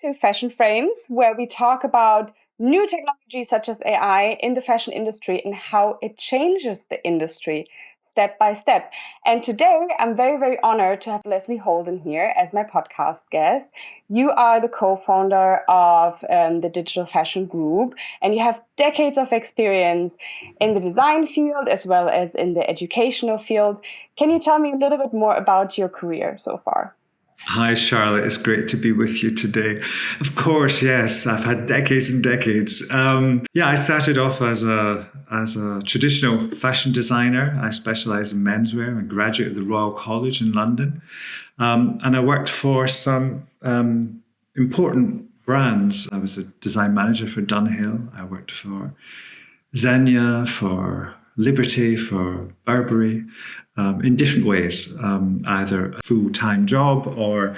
to Fashion Frames, where we talk about new technologies such as AI in the fashion industry and how it changes the industry step by step. And today, I'm very, very honored to have Leslie Holden here as my podcast guest. You are the co-founder of the Digital Fashion Group, and you have decades of experience in the design field as well as in the educational field. Can you tell me a little bit more about your career so far? Hi, Charlotte. It's great to be with you today. Of course, yes, I've had decades and decades. I started off as a traditional fashion designer. I specialize in menswear. I'm a graduate of the Royal College in London. And I worked for some important brands. I was a design manager for Dunhill. I worked for Xenia, for Liberty, for Burberry. In different ways, either a full-time job or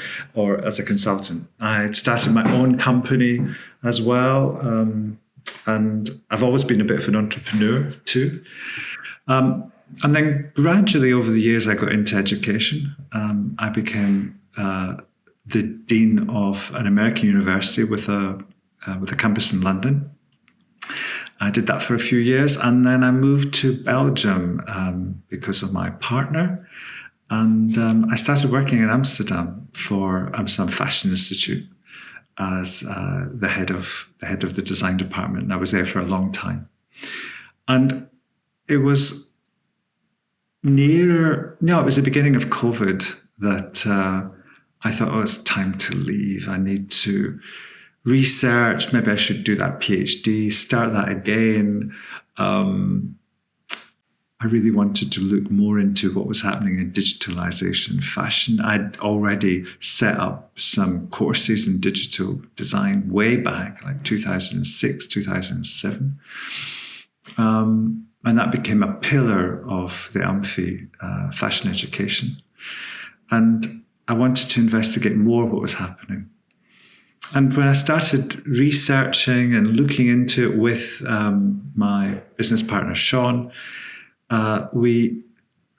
as a consultant. I started my own company as well, and I've always been a bit of an entrepreneur too. And then gradually over the years, I got into education. I became the dean of an American university with a campus in London. I did that for a few years, and then I moved to Belgium because of my partner, and I started working in Amsterdam for Amsterdam Fashion Institute as the head of the design department. And I was there for a long time, and it was it was the beginning of COVID that I thought, oh, it's time to leave. I need to research, maybe I should do that PhD, start that again. I really wanted to look more into what was happening in digitalization fashion. I'd already set up some courses in digital design way back, like 2006, 2007. And that became a pillar of the Amphi fashion education. And I wanted to investigate more what was happening. And when I started researching and looking into it with my business partner, Sean, we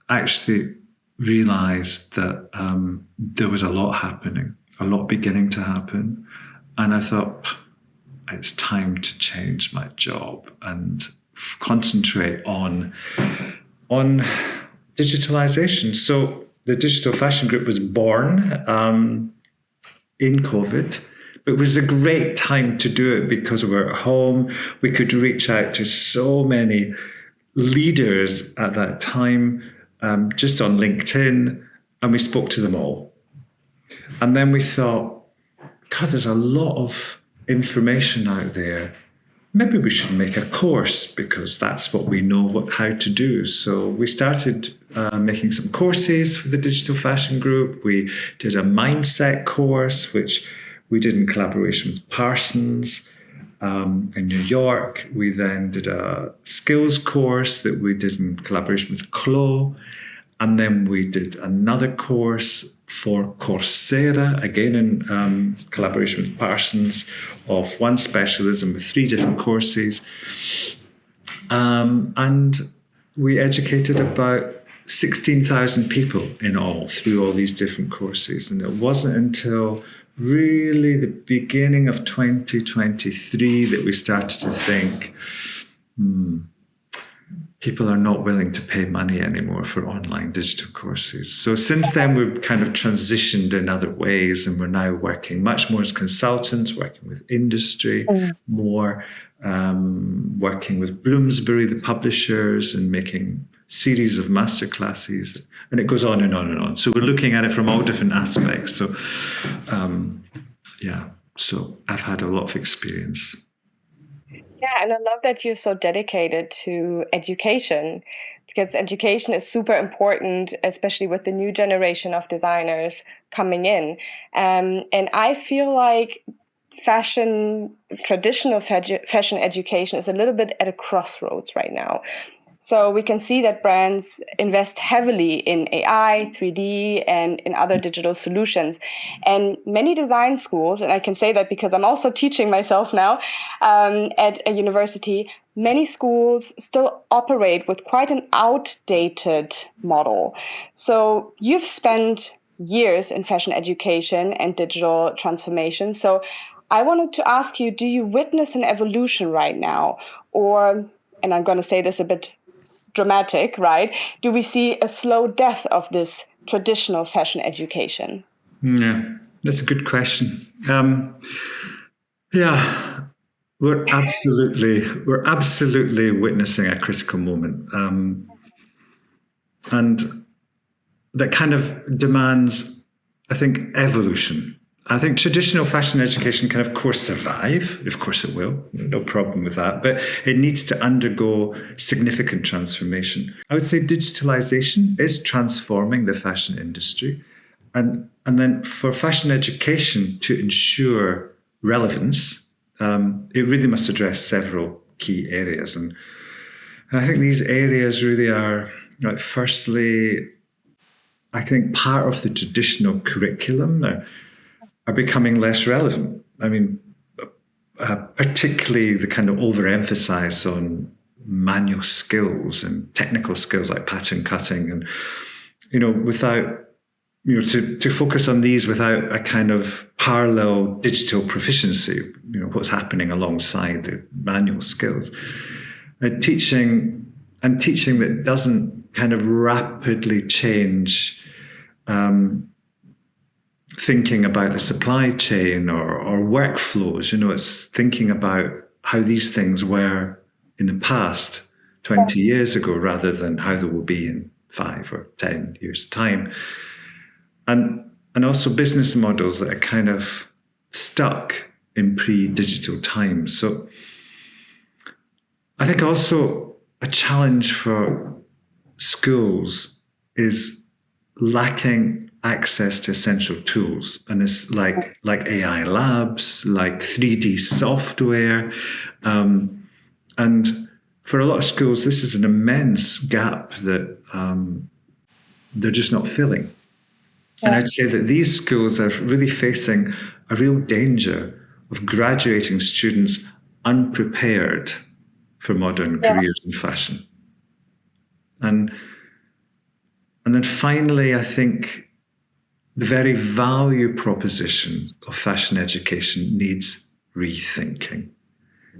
actually realized that there was a lot happening, a lot beginning to happen. And I thought, it's time to change my job and concentrate on digitalization. So the Digital Fashion Group was born in COVID. It was a great time to do it because we were at home. We could reach out to so many leaders at that time, just on LinkedIn, and we spoke to them all. And then we thought, God, there's a lot of information out there. Maybe we should make a course because that's what we know how to do. So we started making some courses for the Digital Fashion Group. We did a mindset course, which we did in collaboration with Parsons in New York. We then did a skills course that we did in collaboration with Clo. And then we did another course for Coursera, again in collaboration with Parsons, of one specialism with 3 different courses. And we educated about 16,000 people in all through all these different courses. And it wasn't until really the beginning of 2023 that we started to think, people are not willing to pay money anymore for online digital courses. So since then, we've kind of transitioned in other ways, and we're now working much more as consultants, working with industry, more working with Bloomsbury, the publishers, and making series of masterclasses, and it goes on and on and on. So we're looking at it from all different aspects. So, so I've had a lot of experience. Yeah, and I love that you're so dedicated to education, because education is super important, especially with the new generation of designers coming in. And I feel like traditional fashion education is a little bit at a crossroads right now. So we can see that brands invest heavily in AI, 3D, and in other digital solutions. And many design schools, and I can say that because I'm also teaching myself now at a university, many schools still operate with quite an outdated model. So you've spent years in fashion education and digital transformation. So I wanted to ask you, do you witness an evolution right now? Or, and I'm going to say this a bit dramatic, right? Do we see a slow death of this traditional fashion education? Yeah, that's a good question. Yeah, we're absolutely witnessing a critical moment, and that kind of demands, I think, evolution. I think traditional fashion education can, of course, survive. Of course, it will. No problem with that. But it needs to undergo significant transformation. I would say digitalization is transforming the fashion industry. And then for fashion education to ensure relevance, it really must address several key areas. And I think these areas really are, like, firstly, I think part of the traditional curriculum are becoming less relevant. I mean, particularly the kind of overemphasis on manual skills and technical skills like pattern cutting, and without to focus on these without a kind of parallel digital proficiency. What's happening alongside the manual skills, and teaching that doesn't kind of rapidly change thinking about the supply chain or workflows. It's thinking about how these things were in the past 20 years ago rather than how they will be in 5 or 10 years' time. And also business models that are kind of stuck in pre-digital times. So I think also a challenge for schools is lacking access to essential tools, and it's like AI labs, like 3D software, and for a lot of schools, this is an immense gap that they're just not filling. And I'd say that these schools are really facing a real danger of graduating students unprepared for modern careers in fashion. And then finally, I think the very value proposition of fashion education needs rethinking,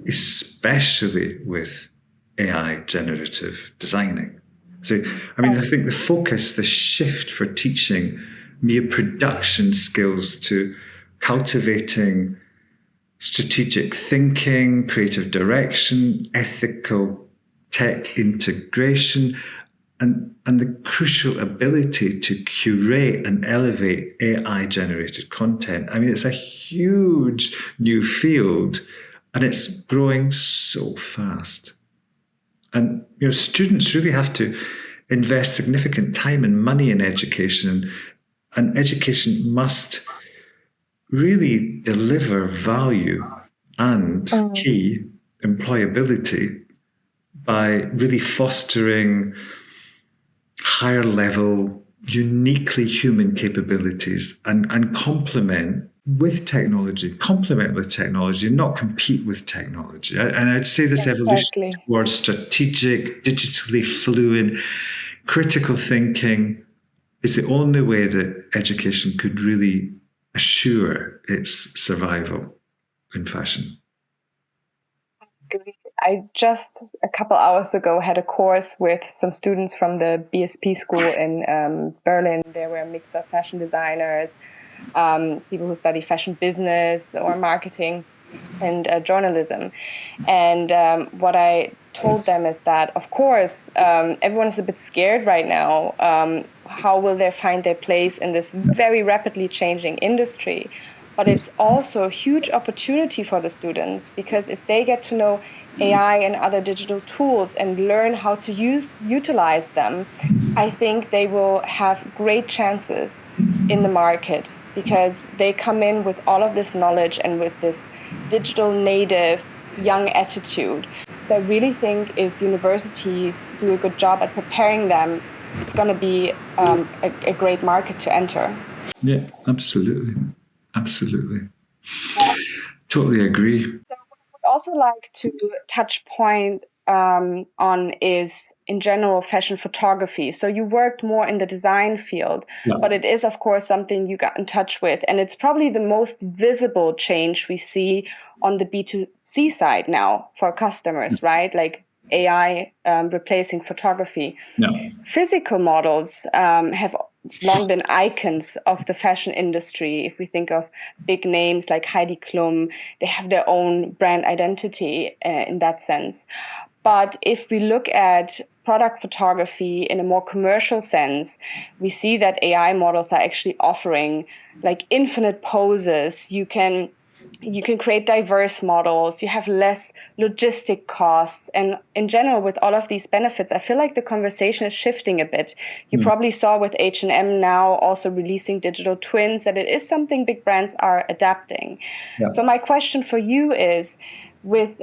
especially with AI generative designing. So, I think the focus, the shift for teaching mere production skills to cultivating strategic thinking, creative direction, ethical tech integration, and the crucial ability to curate and elevate AI generated content. It's a huge new field, and it's growing so fast. And students really have to invest significant time and money in education, and education must really deliver value and key employability by really fostering higher level, uniquely human capabilities, and complement with technology, not compete with technology. And I'd say this evolution towards strategic, digitally fluid, critical thinking is the only way that education could really assure its survival in fashion. I just a couple hours ago had a course with some students from the BSP school in Berlin. There were a mix of fashion designers, people who study fashion business or marketing, and journalism. And what I told them is that, of course, everyone is a bit scared right now. How will they find their place in this very rapidly changing industry? But it's also a huge opportunity for the students, because if they get to know AI and other digital tools and learn how to utilize them, I think they will have great chances in the market, because they come in with all of this knowledge and with this digital native young attitude. So I really think if universities do a good job at preparing them, it's going to be a great market to enter. Yeah, absolutely. Totally agree. So I would also like to touch point on is, in general, fashion photography. So you worked more in the design field, but it is, of course, something you got in touch with. And it's probably the most visible change we see on the B2C side now for customers, right? Like AI replacing photography. No. Physical models have long been icons of the fashion industry. If we think of big names like Heidi Klum, they have their own brand identity in that sense. But if we look at product photography in a more commercial sense, we see that AI models are actually offering like infinite poses. You can create diverse models, you have less logistic costs. And in general, with all of these benefits, I feel like the conversation is shifting a bit. You probably saw with H&M now also releasing digital twins that it is something big brands are adapting. Yeah. So my question for you is, with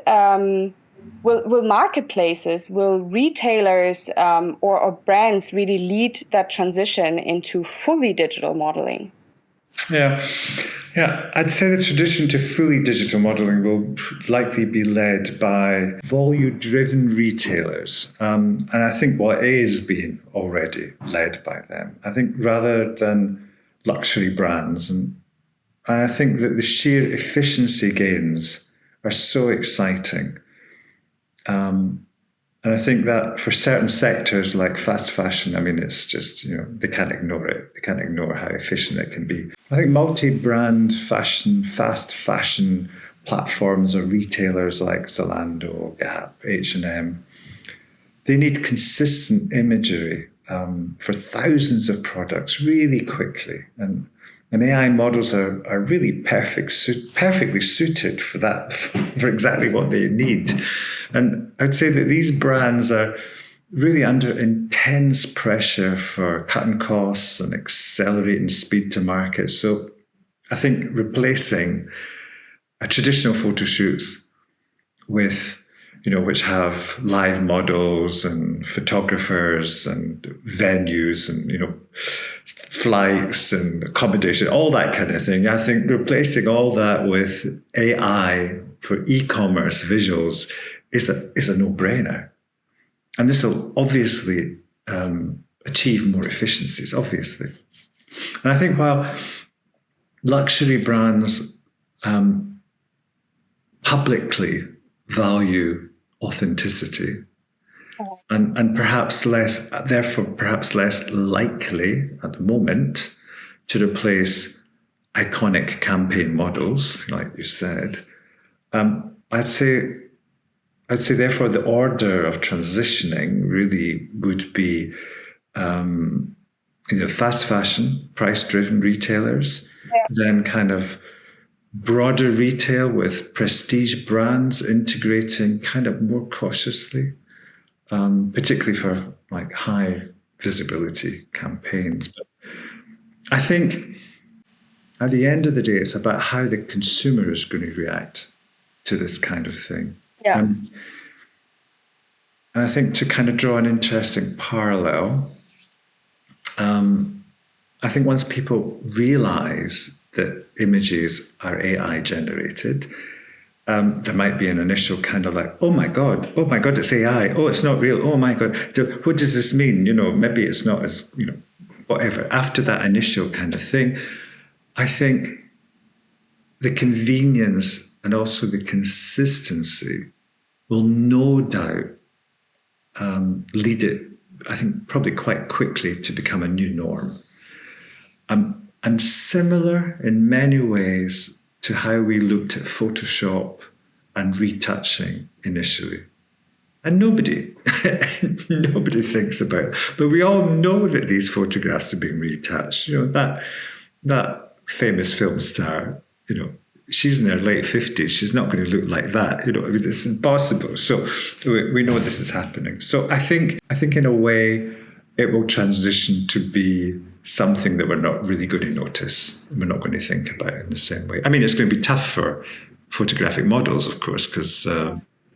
will marketplaces, will retailers or brands really lead that transition into fully digital modeling? Yeah. I'd say the tradition to fully digital modeling will likely be led by volume-driven retailers. And I think what is being already led by them. I think rather than luxury brands. And I think that the sheer efficiency gains are so exciting. And I think that for certain sectors like fast fashion, I mean, it's just, they can't ignore it. They can't ignore how efficient it can be. I think multi-brand fashion, fast fashion platforms or retailers like Zalando, Gap, H&M, they need consistent imagery for thousands of products really quickly. And AI models are really perfectly suited for that, for exactly what they need. And I'd say that these brands are really under intense pressure for cutting costs and accelerating speed to market. So I think replacing a traditional photo shoots with, which have live models and photographers and venues and, flights and accommodation, all that kind of thing. I think replacing all that with AI for e-commerce visuals is a no-brainer. And this will obviously achieve more efficiencies, obviously. And I think while luxury brands publicly value authenticity and perhaps less likely at the moment to replace iconic campaign models, like you said, I'd say therefore the order of transitioning really would be fast fashion, price-driven retailers, then kind of broader retail with prestige brands integrating kind of more cautiously, particularly for like high visibility campaigns. But I think at the end of the day, it's about how the consumer is going to react to this kind of thing. Yeah. And I think to kind of draw an interesting parallel, I think once people realize that images are AI generated, there might be an initial kind of like, oh my God, it's AI. Oh, it's not real. Oh my God, what does this mean? Maybe it's not as, whatever. After that initial kind of thing, I think the convenience and also the consistency will no doubt lead it, I think, probably quite quickly to become a new norm. And similar in many ways to how we looked at Photoshop and retouching initially. And nobody thinks about it. But we all know that these photographs are being retouched. That famous film star, she's in her late 50s. She's not going to look like that. It's impossible. So we know this is happening. So I think in a way, it will transition to be something that we're not really going to notice. We're not going to think about it in the same way. I mean, it's going to be tough for photographic models, of course, because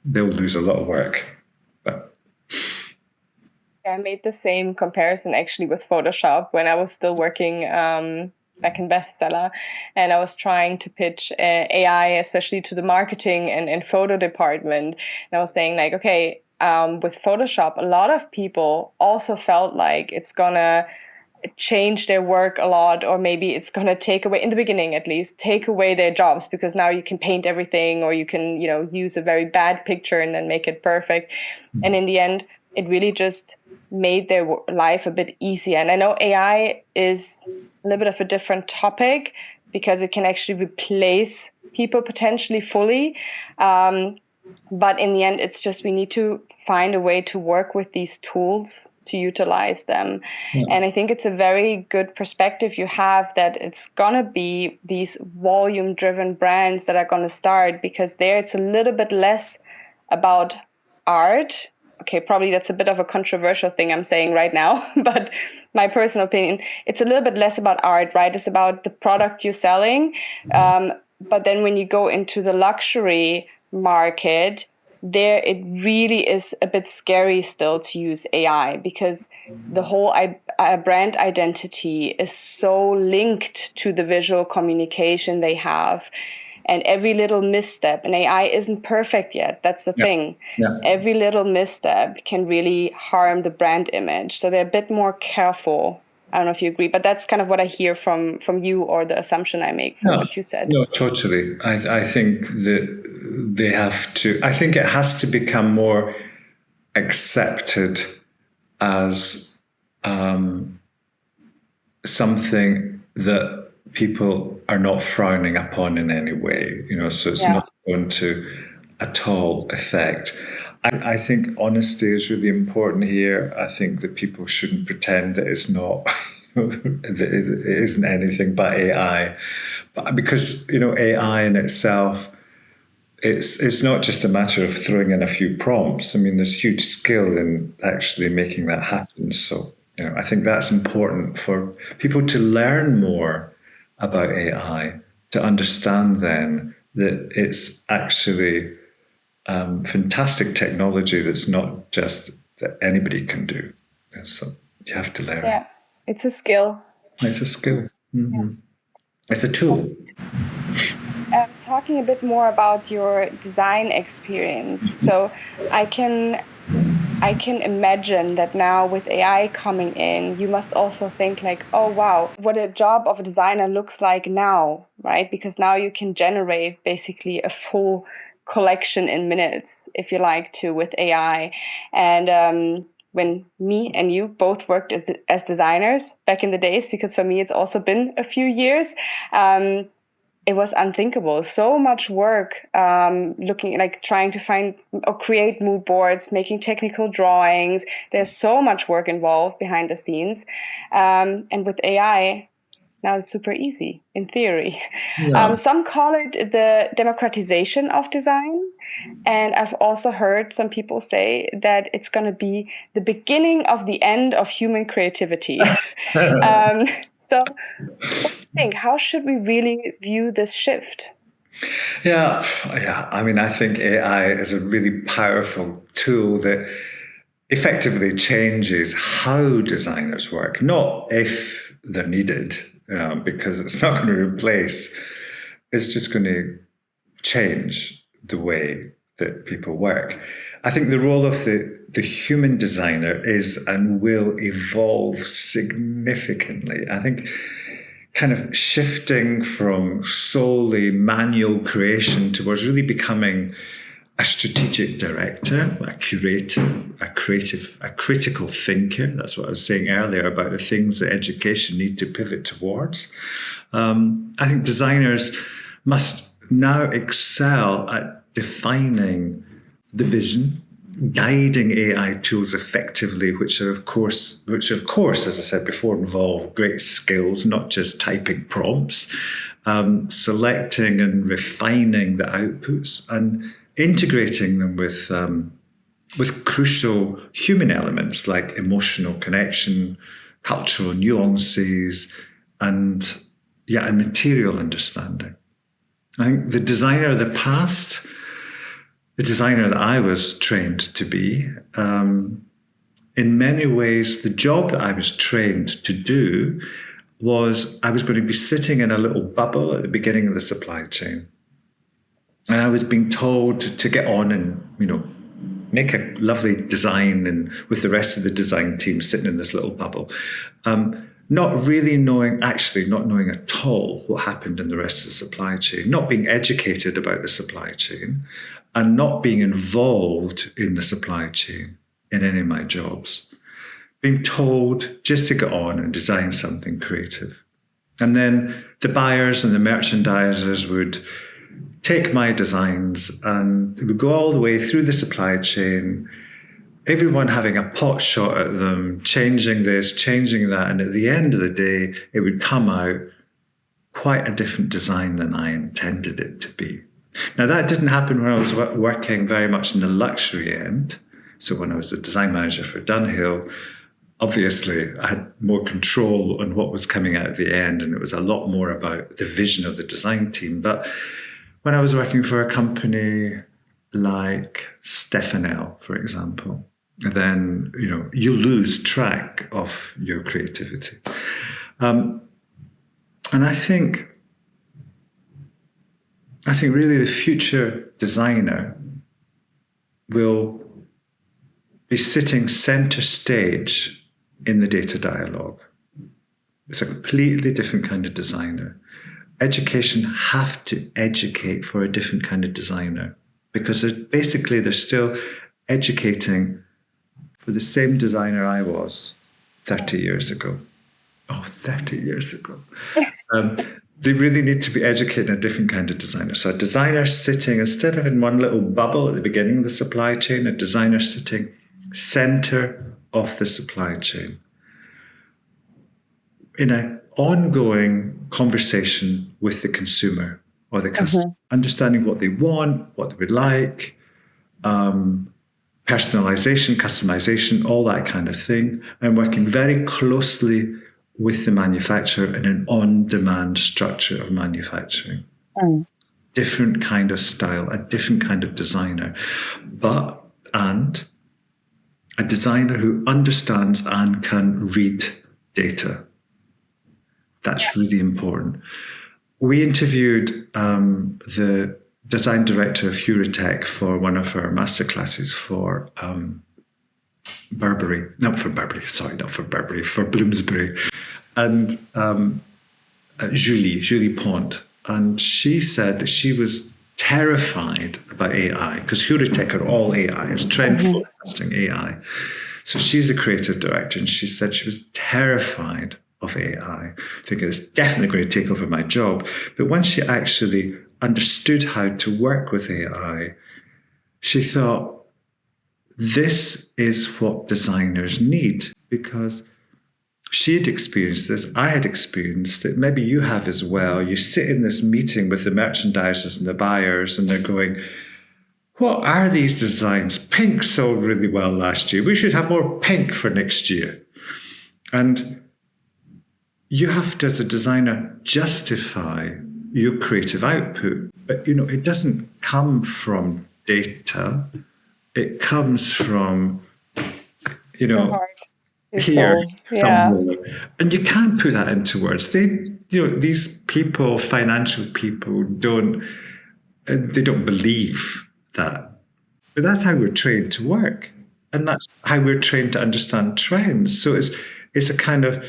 they'll lose a lot of work. But I made the same comparison actually with Photoshop when I was still working back in Bestseller, and I was trying to pitch AI, especially to the marketing and photo department. And I was saying like, okay, with Photoshop, a lot of people also felt like it's gonna change their work a lot, or maybe it's going to take away, in the beginning at least, take away their jobs, because now you can paint everything, or you can, use a very bad picture and then make it perfect. And in the end, it really just made their life a bit easier. And I know AI is a little bit of a different topic because it can actually replace people potentially fully. But in the end, it's just we need to find a way to work with these tools to utilize them. Yeah. And I think it's a very good perspective you have that it's going to be these volume-driven brands that are going to start, because there it's a little bit less about art. Okay, probably that's a bit of a controversial thing I'm saying right now, but my personal opinion, it's a little bit less about art, right? It's about the product you're selling. But then when you go into the luxury market, there it really is a bit scary still to use AI, because the whole brand identity is so linked to the visual communication they have. And every little misstep, and AI isn't perfect yet, that's the thing. Yeah. Every little misstep can really harm the brand image. So they're a bit more careful. I don't know if you agree, but that's kind of what I hear from you, or the assumption I make from what you said. No, totally. I think that they have to, I think it has to become more accepted as something that people are not frowning upon in any way, so it's not going to at all affect. I think honesty is really important here. I think that people shouldn't pretend that it's not, that it isn't anything but AI. But because, AI in itself, it's not just a matter of throwing in a few prompts. I mean, there's huge skill in actually making that happen. So, I think that's important for people to learn more about AI, to understand then that it's actually fantastic technology that's not just that anybody can do. So you have to learn. Yeah, it's a skill. It's a skill. Mm-hmm. Yeah. It's a tool. Talking a bit more about your design experience. So I can imagine that now with AI coming in, you must also think like, oh, wow, what a job of a designer looks like now, right? Because now you can generate basically a full collection in minutes, if you like to, with AI. And when me and you both worked as designers back in the days, because for me, it's also been a few years, it was unthinkable. So much work, looking like trying to find or create mood boards, making technical drawings. There's so much work involved behind the scenes. And with AI, now it's super easy in theory. Yeah. Some call it the democratization of design. And I've also heard some people say that it's going to be the beginning of the end of human creativity. So what do you think? How should we really view this shift? Yeah. I mean, I think AI is a really powerful tool that effectively changes how designers work, not if they're needed, because it's not going to replace, it's just going to change the way that people work. I think the role of the human designer is and will evolve significantly. I think kind of shifting from solely manual creation towards really becoming a strategic director, a curator, a critical thinker. That's what I was saying earlier about the things that education need to pivot towards. I think designers must now excel at defining the vision, guiding AI tools effectively, which of course, as I said before, involve great skills, not just typing prompts, selecting and refining the outputs and integrating them with crucial human elements like emotional connection, cultural nuances, and material understanding. I think the designer of the past, the designer that I was trained to be, in many ways, the job that I was trained to do was I was going to be sitting in a little bubble at the beginning of the supply chain. And I was being told to get on and, make a lovely design and with the rest of the design team sitting in this little bubble. Not really knowing, actually not knowing at all what happened in the rest of the supply chain, not being educated about the supply chain, and not being involved in the supply chain in any of my jobs. Being told just to get on and design something creative. And then the buyers and the merchandisers would take my designs and it would go all the way through the supply chain, everyone having a pot shot at them, changing this, changing that. And at the end of the day, it would come out quite a different design than I intended it to be. Now, that didn't happen when I was working very much in the luxury end. So when I was the design manager for Dunhill, obviously I had more control on what was coming out at the end, and it was a lot more about the vision of the design team. But when I was working for a company like Stefanel, for example, then you lose track of your creativity. And I think really the future designer will be sitting center stage in the data dialogue. It's a completely different kind of designer. Education have to educate for a different kind of designer, because they're still educating for the same designer I was 30 years ago. Oh, 30 years ago. They really need to be educating a different kind of designer. So a designer sitting, instead of in one little bubble at the beginning of the supply chain, a designer sitting center of the supply chain in an ongoing conversation with the consumer or the customer, understanding what they want, what they would like, personalization, customization, all that kind of thing, and working very closely with the manufacturer in an on-demand structure of manufacturing. Different kind of style, a different kind of designer, and a designer who understands and can read data. That's really important. We interviewed the design director of Huratech for one of our masterclasses for for Bloomsbury, and Julie Pont. And she said that she was terrified about AI, because Huratech are all AI, it's trend forecasting AI. So she's a creative director, and she said she was terrified of AI, thinking it's definitely going to take over my job. But once she actually understood how to work with AI, she thought, this is what designers need, because she had experienced this, I had experienced it, maybe you have as well. You sit in this meeting with the merchandisers and the buyers, and they're going, what are these designs? Pink sold really well last year. We should have more pink for next year. And you have to, as a designer, justify your creative output. But, it doesn't come from data. It comes from, here, somewhere. And you can't put that into words. These people, financial people, don't believe that. But that's how we're trained to work. And that's how we're trained to understand trends. So it's a kind of,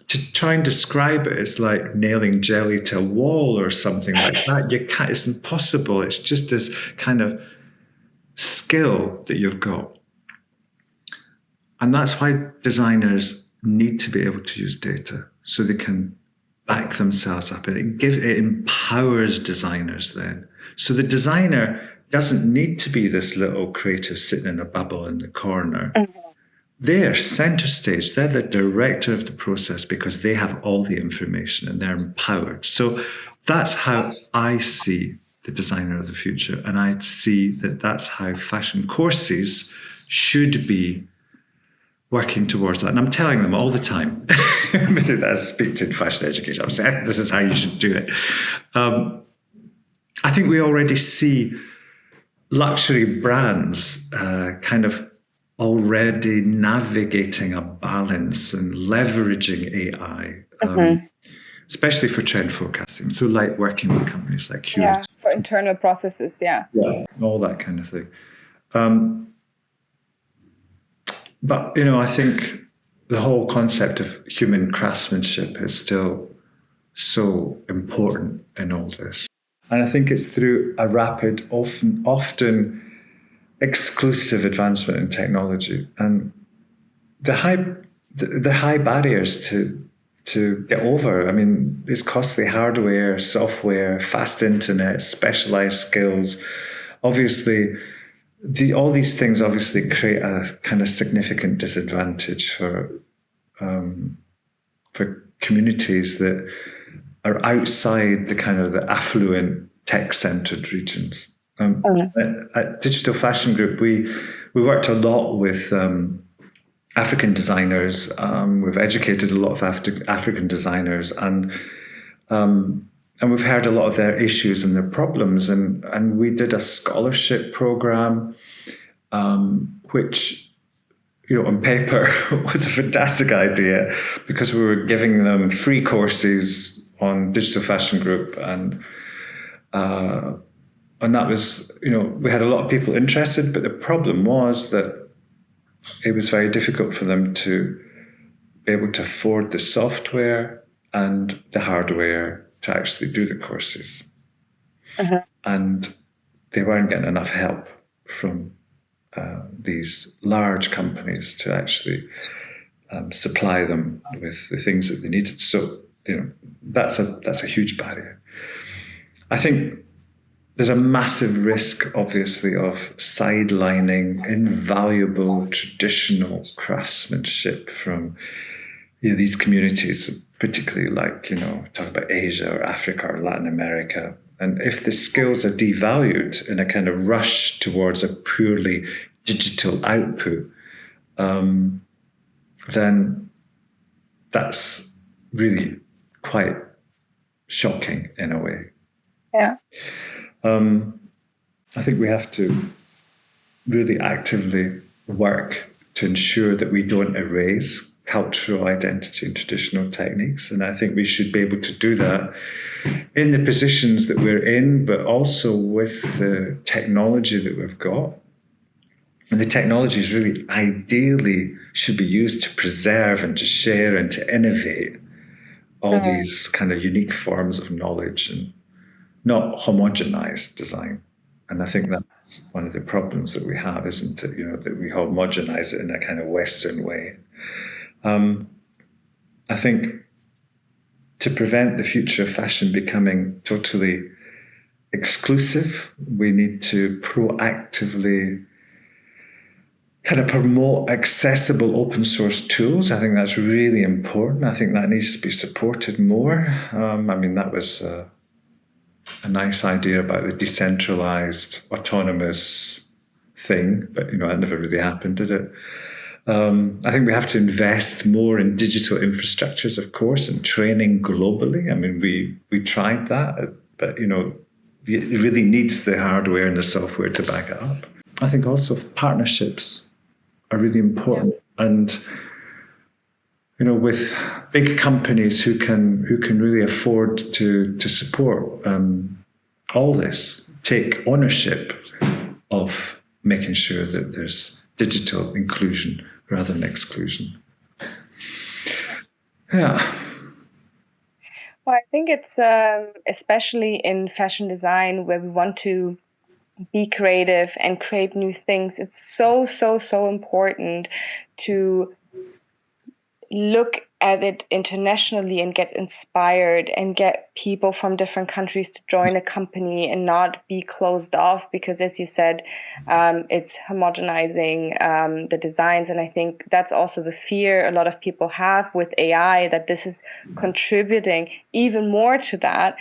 to try and describe it, it's like nailing jelly to a wall or something like that. You can't, it's impossible. It's just this kind of skill that you've got. And that's why designers need to be able to use data, so they can back themselves up. And it empowers designers then. So the designer doesn't need to be this little creative sitting in a bubble in the corner. They're center stage. They're the director of the process, because they have all the information and they're empowered. So that's how I see the designer of the future. And I see that that's how fashion courses should be working towards that. And I'm telling them all the time, as I speak to fashion education, I'm saying, this is how you should do it. I think we already see luxury brands kind of already navigating a balance and leveraging AI, especially for trend forecasting. So like working with companies like Hewlett. For internal processes, all that kind of thing. But, I think the whole concept of human craftsmanship is still so important in all this. And I think it's through a rapid, often exclusive advancement in technology and the high barriers to get over. I mean, it's costly hardware, software, fast internet, specialized skills. Obviously, all these things obviously create a kind of significant disadvantage for communities that are outside the kind of the affluent tech-centered regions. At Digital Fashion Group, we worked a lot with African designers. We've educated a lot of African designers, and we've heard a lot of their issues and their problems. And we did a scholarship program, which, on paper was a fantastic idea because we were giving them free courses on Digital Fashion Group, and that was, we had a lot of people interested, but the problem was that it was very difficult for them to be able to afford the software and the hardware to actually do the courses. And they weren't getting enough help from these large companies to actually supply them with the things that they needed. So, that's a huge barrier. I think there's a massive risk, obviously, of sidelining invaluable traditional craftsmanship from these communities, particularly like, talk about Asia or Africa or Latin America. And if the skills are devalued in a kind of rush towards a purely digital output, then that's really quite shocking in a way. Yeah. I think we have to really actively work to ensure that we don't erase cultural identity and traditional techniques. And I think we should be able to do that in the positions that we're in, but also with the technology that we've got. And the technologies really ideally should be used to preserve and to share and to innovate all these kind of unique forms of knowledge and not homogenized design. And I think that's one of the problems that we have, isn't it? That we homogenize it in a kind of Western way. I think to prevent the future of fashion becoming totally exclusive, we need to proactively kind of promote accessible open source tools. I think that's really important. I think that needs to be supported more. That was a nice idea about the decentralized, autonomous thing, but it never really happened, did it? I think we have to invest more in digital infrastructures, of course, and training globally. We tried that, but it really needs the hardware and the software to back it up. I think also partnerships are really important, and with big companies who can really afford to support all this, take ownership of making sure that there's digital inclusion rather than exclusion. Yeah. Well, I think it's especially in fashion design where we want to be creative and create new things. It's so, so, so important to look at it internationally and get inspired and get people from different countries to join a company and not be closed off, because as you said, it's homogenizing the designs. And I think that's also the fear a lot of people have with AI, that this is contributing even more to that.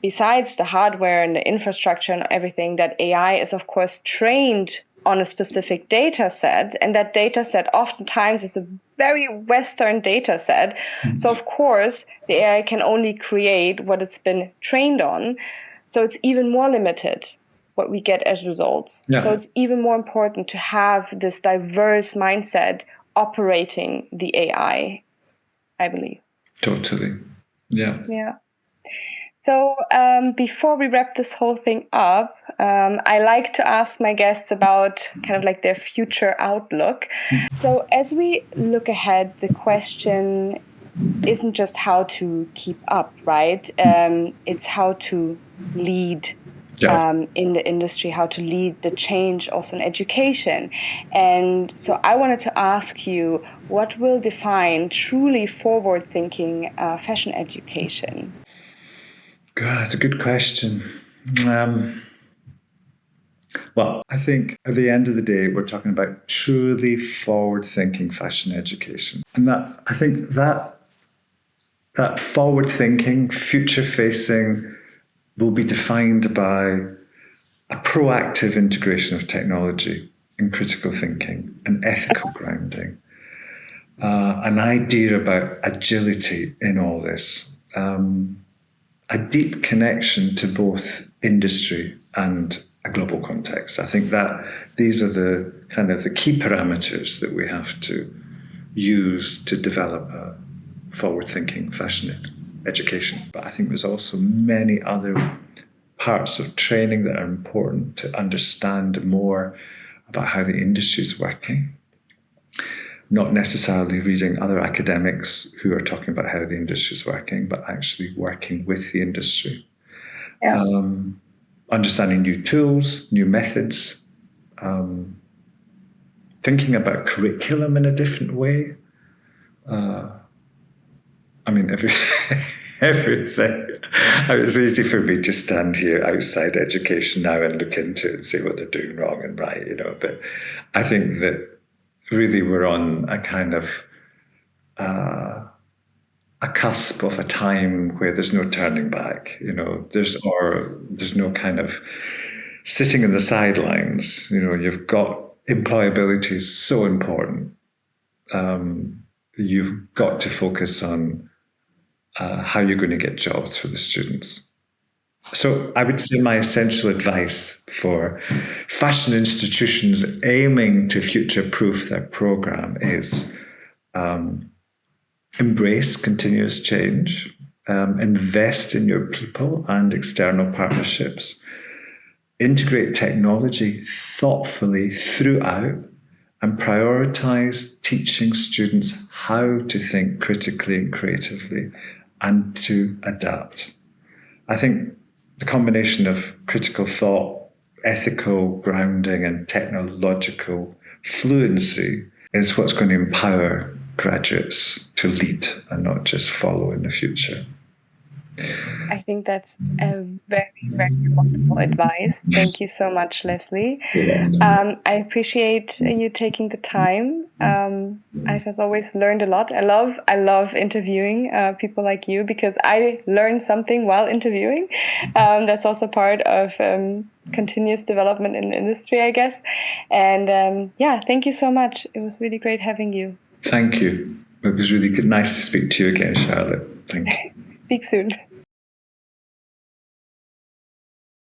Besides the hardware and the infrastructure and everything, that AI is of course trained on a specific data set, and that data set oftentimes is a very Western data set. So of course the AI can only create what it's been trained on. So it's even more limited what we get as results. Yeah. So it's even more important to have this diverse mindset operating the AI, I believe. Totally. Yeah. Yeah. So before we wrap this whole thing up, I like to ask my guests about kind of like their future outlook. So as we look ahead, the question isn't just how to keep up, right? It's how to lead in the industry, how to lead the change also in education. And so I wanted to ask you, what will define truly forward-thinking fashion education? God, that's a good question. Well, I think at the end of the day, we're talking about truly forward-thinking fashion education. And that I think that forward-thinking, future-facing will be defined by a proactive integration of technology and critical thinking and ethical grounding. An idea about agility in all this. A deep connection to both industry and a global context. I think that these are the kind of the key parameters that we have to use to develop a forward-thinking fashion education. But I think there's also many other parts of training that are important to understand more about how the industry is working. Not necessarily reading other academics who are talking about how the industry is working, but actually working with the industry. Yeah. Understanding new tools, new methods, thinking about curriculum in a different way. Everything. It's easy for me to stand here outside education now and look into it and say what they're doing wrong and right, but I think that really we're on a kind of a cusp of a time where there's no turning back. There's no kind of sitting in the sidelines. You've got employability is so important. You've got to focus on how you're going to get jobs for the students. So I would say my essential advice for fashion institutions aiming to future-proof their program is embrace continuous change, invest in your people and external partnerships, integrate technology thoughtfully throughout, and prioritize teaching students how to think critically and creatively and to adapt. I think the combination of critical thought, ethical grounding, and technological fluency is what's going to empower graduates to lead and not just follow in the future. I think that's a very, very wonderful advice. Thank you so much, Leslie. I appreciate you taking the time. I've as always learned a lot. I love interviewing people like you because I learn something while interviewing. That's also part of continuous development in the industry, I guess. And thank you so much. It was really great having you. Thank you. It was really nice to speak to you again, Charlotte. Thank you. Speak soon.